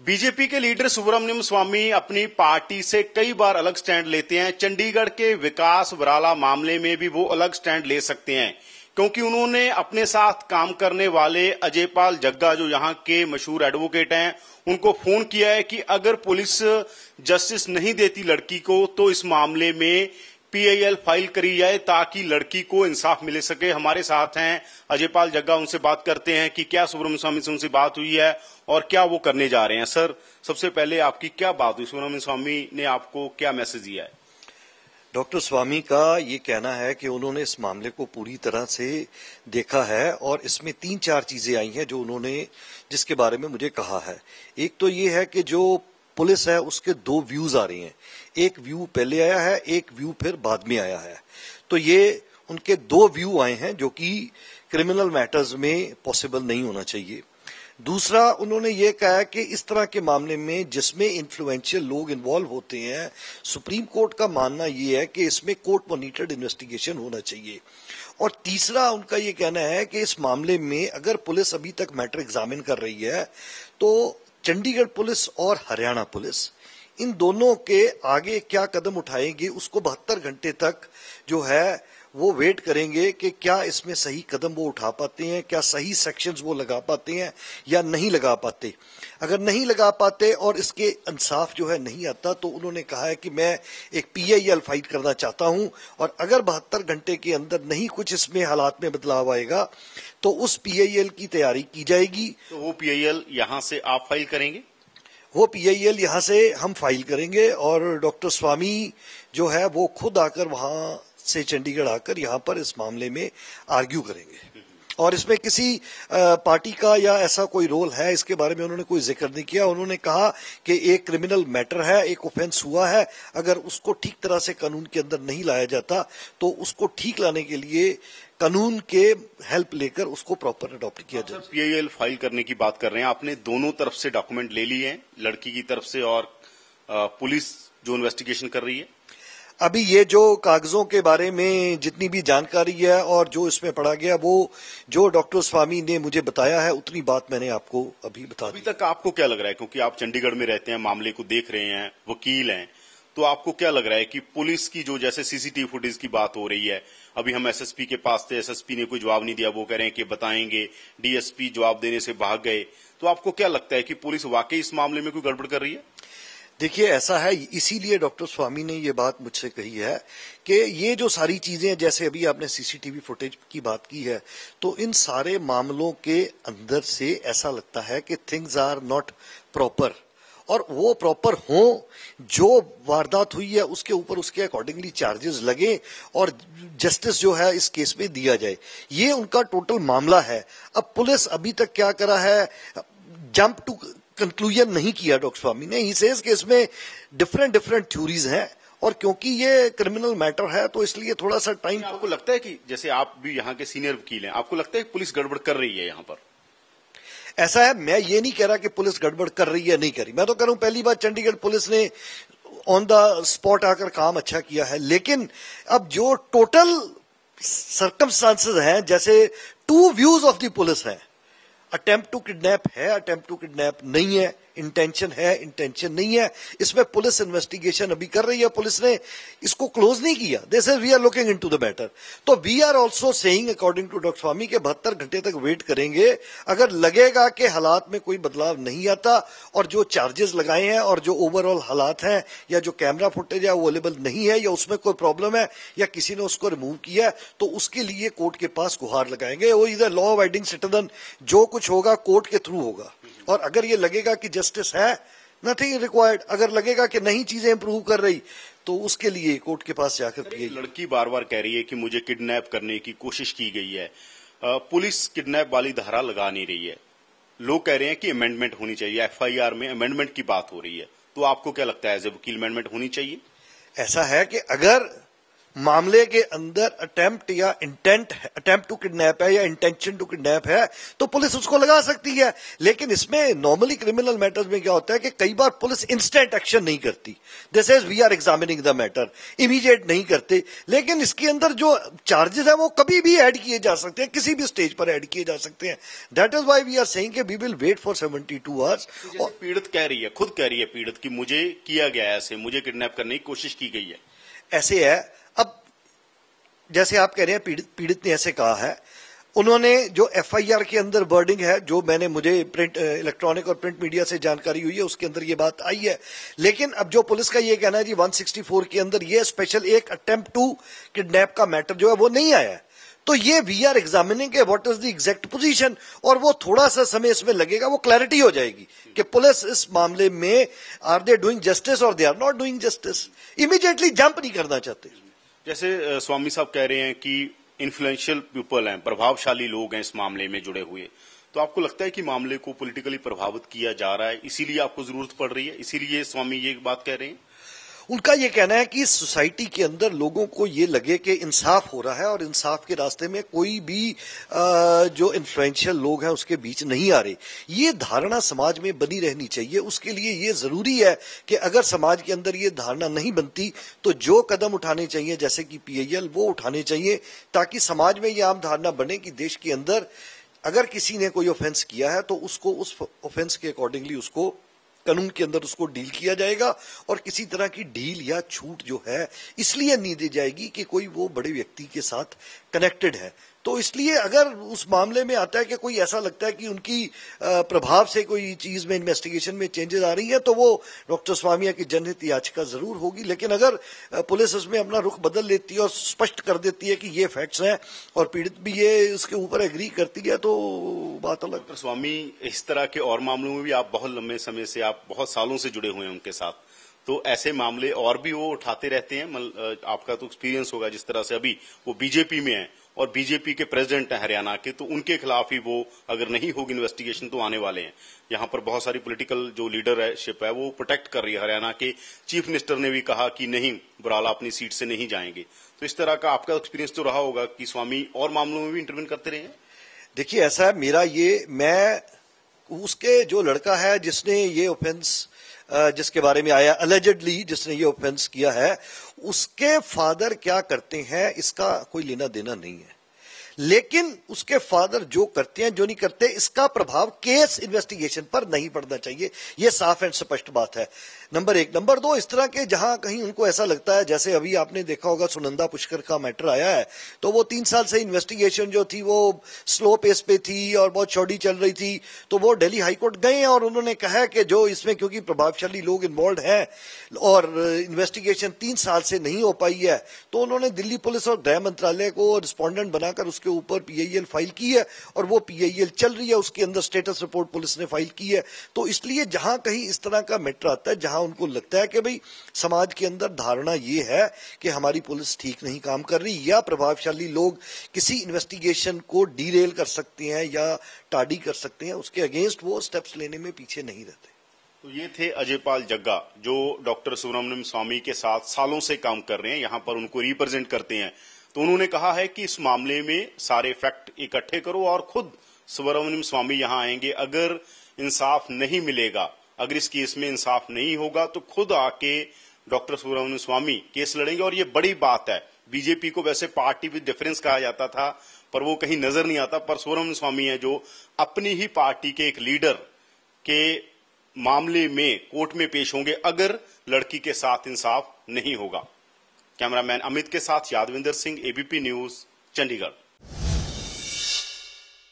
BJP के leader Subramaniam स्वामी अपनी party से कई बार अलग स्टैंड लेते हैं। चंडीगढ़ के विकास बराला मामले में भी वो अलग स्टैंड ले सकते हैं, क्योंकि उन्होंने अपने साथ काम करने वाले अजयपाल जग्गा, जो यहाँ के मशहूर एडवोकेट हैं, उनको फोन किया है कि अगर पुलिस जस्टिस नहीं देती लड़की को तो इस मामले में पीआईएल फाइल करी जाए ताकि लड़की को इंसाफ मिल सके। हमारे साथ हैं अजयपाल जग्गा, उनसे बात करते हैं कि क्या सुब्रमण्यम स्वामी से उनसे बात हुई है और क्या वो करने जा रहे हैं। सर, सबसे पहले आपकी क्या बात हुई? सुब्रमण्यम स्वामी ने आपको क्या मैसेज दिया है? डॉक्टर स्वामी का ये कहना है कि उन्होंने इस मामले को पूरी तरह से देखा है और इसमें 3-4 चीजें आई हैं जो उन्होंने जिसके बारे में मुझे कहा है। एक तो ये है कि जो पुलिस है उसके 2 व्यूज आ रहे हैं, एक व्यू पहले आया है, एक व्यू फिर बाद में आया है। तो ये उनके 2 व्यू आए हैं जो कि क्रिमिनल मैटर्स में पॉसिबल नहीं होना चाहिए। दूसरा, उन्होंने ये कहा कि इस तरह के मामले में जिसमें इन्फ्लुएंशियल लोग इन्वॉल्व होते हैं, सुप्रीम कोर्ट का मानना ये है कि इसमें कोर्ट मॉनिटर्ड इन्वेस्टिगेशन होना चाहिए। और तीसरा, उनका ये कहना है कि इस मामले में अगर पुलिस अभी तक मैटर एग्जामिन कर रही है तो चंडीगढ़ पुलिस और हरियाणा पुलिस इन दोनों के आगे क्या कदम उठाएंगे उसको 72 घंटे तक जो है वो वेट करेंगे कि क्या इसमें सही कदम वो उठा पाते हैं, क्या सही सेक्शंस वो लगा पाते हैं या नहीं लगा पाते। अगर नहीं लगा पाते और इसके इंसाफ जो है नहीं आता तो उन्होंने कहा है कि मैं एक पीआईएल फाइट करना चाहता हूं और अगर 72 घंटे के अंदर नहीं कुछ इसमें हालात में बदलाव आएगा तो उस पीआईएल की तैयारी की जाएगी। तो वो पीआईएल यहां से आप फाइल करेंगे? वो पीआईएल यहां से हम फाइल करेंगे और डॉक्टर स्वामी जो है वो खुद आकर वहां से चंडीगढ़ आकर यहां पर इस मामले में आर्ग्यू करेंगे। और इसमें किसी पार्टी का या ऐसा कोई रोल है इसके बारे में उन्होंने कोई जिक्र नहीं किया। उन्होंने कहा कि एक क्रिमिनल मैटर है, एक ऑफेंस हुआ है, अगर उसको ठीक तरह से कानून के अंदर नहीं लाया जाता तो उसको ठीक लाने के लिए कानून के हेल्प लेकर उसको प्रॉपर अडॉप्ट किया जाए। पीआईएल फाइल करने की बात कर रहे हैं, आपने दोनों तरफ से डॉक्यूमेंट ले लिए हैं, लड़की की तरफ से और पुलिस जो इन्वेस्टिगेशन कर रही है? अभी ये जो कागजों के बारे में जितनी भी जानकारी है और जो इसमें पढ़ा गया वो जो डॉक्टर स्वामी ने मुझे बताया है उतनी बात मैंने आपको अभी बता दी। अभी तक आपको क्या लग रहा है, क्योंकि आप चंडीगढ़ में रहते हैं, मामले को देख रहे हैं, वकील हैं, तो आपको क्या लग रहा है कि पुलिस की जो जैसे सीसीटीवी फुटेज की बात हो रही है, अभी हम एसएसपी के पास थे, एसएसपी ने कोई जवाब नहीं दिया, वो कह रहे हैं कि बताएंगे, डीएसपी जवाब देने से भाग गए, तो आपको क्या लगता है कि पुलिस वाकई इस मामले में कोई गड़बड़ कर रही है? देखिए, ऐसा है, इसीलिए डॉक्टर स्वामी ने ये बात मुझसे कही है कि ये जो सारी चीजें, जैसे अभी आपने सीसीटीवी फुटेज की बात की है, तो इन सारे मामलों के अंदर से ऐसा लगता है कि थिंग्स आर नॉट प्रॉपर, और वो प्रॉपर हो, जो वारदात हुई है उसके ऊपर उसके अकॉर्डिंगली चार्जेस लगे और जस्टिस जो है इस केस में दिया जाए। ये उनका टोटल मामला है। अब पुलिस अभी तक क्या करा है, जंप टू कंक्लूजन नहीं किया डॉक्टर स्वामी ने। ही सेज कि इसमें डिफरेंट थ्योरीज हैं और क्योंकि ये क्रिमिनल मैटर है तो इसलिए थोड़ा सा टाइम। आपको लगता है कि जैसे आप भी यहाँ के सीनियर वकील हैं, आपको लगता है कि पुलिस गड़बड़ कर रही है यहाँ पर? ऐसा है, मैं ये नहीं कह रहा कि पुलिस गड़बड़ कर रही है, नहीं करी। मैं तो कह रहा हूं पहली बार चंडीगढ़ पुलिस ने ऑन द स्पॉट आकर काम अच्छा किया है, लेकिन अब जो टोटल सर्कमस्टांसेस हैं, जैसे 2 व्यूज ऑफ द पुलिस है, अटेम्प्ट टू किडनैप है, अटेम्प्ट टू किडनैप नहीं है, इंटेंशन है, इंटेंशन नहीं है, इसमें पुलिस इन्वेस्टिगेशन अभी कर रही है। पुलिस ने इसको क्लोज नहीं किया। This is we are looking into the matter. तो we are also saying according to doctor Swami के 72 घंटे तक वेट करेंगे। अगर लगेगा कि हालात में कोई बदलाव नहीं आता और जो चार्जेस लगाए हैं और जो ओवरऑल हालात हैं या जो कैमरा फुटेज है वो अवेलेबल नहीं है या उसमें कोई प्रॉब्लम है या किसी ने उसको रिमूव किया है, तो उसके लिए कोर्ट के पास गुहार लगाएंगे। वो इधर लॉ अबाइडिंग सिटीजन, जो कुछ होगा कोर्ट के थ्रू होगा। और अगर ये लगेगा कि जस्टिस है, नथिंग रिक्वायर्ड। अगर लगेगा कि नहीं चीजें इंप्रूव कर रही तो उसके लिए कोर्ट के पास जाकर लड़की बार बार कह रही है कि मुझे किडनैप करने की कोशिश की गई है, पुलिस किडनैप वाली धारा लगा नहीं रही है, लोग कह रहे हैं कि अमेंडमेंट होनी चाहिए, एफआईआर में अमेंडमेंट की बात हो रही है, तो आपको क्या लगता है एज ए वकील अमेंडमेंट होनी चाहिए? ऐसा है कि अगर मामले के अंदर अटेम्प्ट टू किडनैप है या इंटेंशन टू किडनैप है तो पुलिस उसको लगा सकती है। लेकिन इसमें नॉर्मली क्रिमिनल मैटर्स में क्या होता है कि कई बार पुलिस इंस्टेंट एक्शन नहीं करती, this is we are examining the matter, immediate नहीं करते। लेकिन इसके अंदर जो चार्जेस है वो कभी भी ऐड किए जा सकते हैं, किसी भी स्टेज पर ऐड किए जा सकते हैं। That is why we are saying कि we will wait for 72 hours. और पीड़ित कह रही है, खुद कह रही है पीड़ित की मुझे किया गया ऐसे, मुझे किडनैप करने की कोशिश की गई है, ऐसे है। अब जैसे आप कह रहे हैं पीड़ित ने ऐसे कहा है, उन्होंने जो एफआईआर के अंदर वर्डिंग है, जो मुझे प्रिंट इलेक्ट्रॉनिक और प्रिंट मीडिया से जानकारी हुई है, उसके अंदर ये बात आई है। लेकिन अब जो पुलिस का ये कहना है जी 164 के अंदर ये स्पेशल एक अटेम्प्ट टू किडनैप का मैटर जो है वो नहीं आया है। तो ये we are examining what is the exact position, और वो थोड़ा सा समय इसमें लगेगा, वो क्लैरिटी हो जाएगी कि पुलिस इस मामले में आर दे डूइंग जस्टिस और they are not doing justice. Immediately jump नहीं करना चाहते। जैसे स्वामी साहब कह रहे हैं कि इन्फ्लुएंशियल पीपल हैं, प्रभावशाली लोग हैं इस मामले में जुड़े हुए, तो आपको लगता है कि मामले को पॉलिटिकली प्रभावित किया जा रहा है, इसीलिए आपको जरूरत पड़ रही है, इसीलिए स्वामी ये बात कह रहे हैं? उनका ये कहना है कि सोसाइटी के अंदर लोगों को ये लगे कि इंसाफ हो रहा है और इंसाफ के रास्ते में कोई भी जो इन्फ्लुएंशियल लोग हैं उसके बीच नहीं आ रहे। ये धारणा समाज में बनी रहनी चाहिए। उसके लिए ये जरूरी है कि अगर समाज के अंदर ये धारणा नहीं बनती तो जो कदम उठाने चाहिए जैसे कि पीआईएल वो उठाने चाहिए, ताकि समाज में ये आम धारणा बने कि देश के अंदर अगर किसी ने कोई ऑफेंस किया है तो उसको उस ऑफेंस के अकॉर्डिंगली उसको कानून के अंदर उसको डील किया जाएगा, और किसी तरह की डील या छूट जो है इसलिए नहीं दी जाएगी कि कोई वो बड़े व्यक्ति के साथ कनेक्टेड है। तो इसलिए अगर उस मामले में आता है कि कोई ऐसा लगता है कि उनकी प्रभाव से कोई चीज में इन्वेस्टिगेशन में चेंजेस आ रही है तो वो डॉक्टर स्वामिया की जनहित याचिका जरूर होगी। लेकिन अगर पुलिस उसमें अपना रुख बदल लेती है और स्पष्ट कर देती है कि ये फैक्ट्स हैं और पीड़ित भी ये इसके ऊपर एग्री करती है तो बात अलग। डॉक्टर स्वामी, इस तरह के और मामलों में भी आप बहुत लंबे समय से, आप बहुत सालों से जुड़े हुए हैं उनके साथ, तो ऐसे मामले और भी वो उठाते रहते हैं? आपका तो एक्सपीरियंस होगा, जिस तरह से अभी वो बीजेपी में है और बीजेपी के प्रेसिडेंट हैं हरियाणा के, तो उनके खिलाफ ही वो अगर नहीं होगी इन्वेस्टिगेशन तो आने वाले हैं। यहाँ पर बहुत सारी पॉलिटिकल जो लीडरशिप है वो प्रोटेक्ट कर रही है। हरियाणा के चीफ मिनिस्टर ने भी कहा कि नहीं, बराला अपनी सीट से नहीं जाएंगे। तो इस तरह का आपका एक्सपीरियंस तो रहा होगा कि स्वामी और मामलों में भी इंटरव्यू करते रहे हैं? देखिए ऐसा है, मैं उसके जो लड़का है जिसने ये ऑफेंस जिसके बारे में आया अलेजेडली जिसने ये ऑफेंस किया है, उसके फादर क्या करते हैं इसका कोई लेना देना नहीं है। लेकिन उसके फादर जो करते हैं जो नहीं करते इसका प्रभाव केस इन्वेस्टिगेशन पर नहीं पड़ना चाहिए, यह साफ एंड स्पष्ट बात है। नंबर एक। नंबर दो, इस तरह के जहां कहीं उनको ऐसा लगता है, जैसे अभी आपने देखा होगा सुनंदा पुष्कर का मैटर आया है, तो वो 3 साल से इन्वेस्टिगेशन जो थी वो स्लो पेस पे थी और बहुत चौड़ी चल रही थी, तो वो दिल्ली हाईकोर्ट गए और उन्होंने कहा कि जो इसमें क्योंकि प्रभावशाली लोग इन्वॉल्व हैं और इन्वेस्टिगेशन 3 साल से नहीं हो पाई है, तो उन्होंने दिल्ली पुलिस और गृह मंत्रालय को रिस्पोंडेंट बनाकर उसके ऊपर पीआईएल फाइल की है और वो पीआईएल चल रही है, उसके अंदर स्टेटस रिपोर्ट पुलिस ने फाइल की है। तो इसलिए जहां कहीं इस तरह का मैटर आता है जहां उनको लगता है कि भाई समाज के अंदर धारणा ये है कि हमारी पुलिस ठीक नहीं काम कर रही या प्रभावशाली लोग किसी इन्वेस्टिगेशन को डीरेल कर सकते हैं या टाडी कर सकते हैं, उसके अगेंस्ट वो स्टेप्स लेने में पीछे नहीं रहते। तो ये थे अजयपाल जग्गा, जो डॉक्टर सुब्रमण्यम स्वामी के साथ सालों से काम कर रहे हैं, यहाँ पर उनको रिप्रेजेंट करते हैं। तो उन्होंने कहा है कि इस मामले में सारे फैक्ट इकट्ठे करो और खुद सुब्रमण्यम स्वामी यहाँ आएंगे। अगर इंसाफ नहीं मिलेगा, अगर इस केस में इंसाफ नहीं होगा तो खुद आके डॉक्टर सुब्रमण्यम स्वामी केस लड़ेंगे। और ये बड़ी बात है, बीजेपी को वैसे पार्टी विद डिफरेंस कहा जाता था पर वो कहीं नजर नहीं आता, पर सुब्रमण्यम स्वामी है जो अपनी ही पार्टी के एक लीडर के मामले में कोर्ट में पेश होंगे अगर लड़की के साथ इंसाफ नहीं होगा। कैमरामैन अमित के साथ यादविंदर सिंह, एबीपी न्यूज, चंडीगढ़।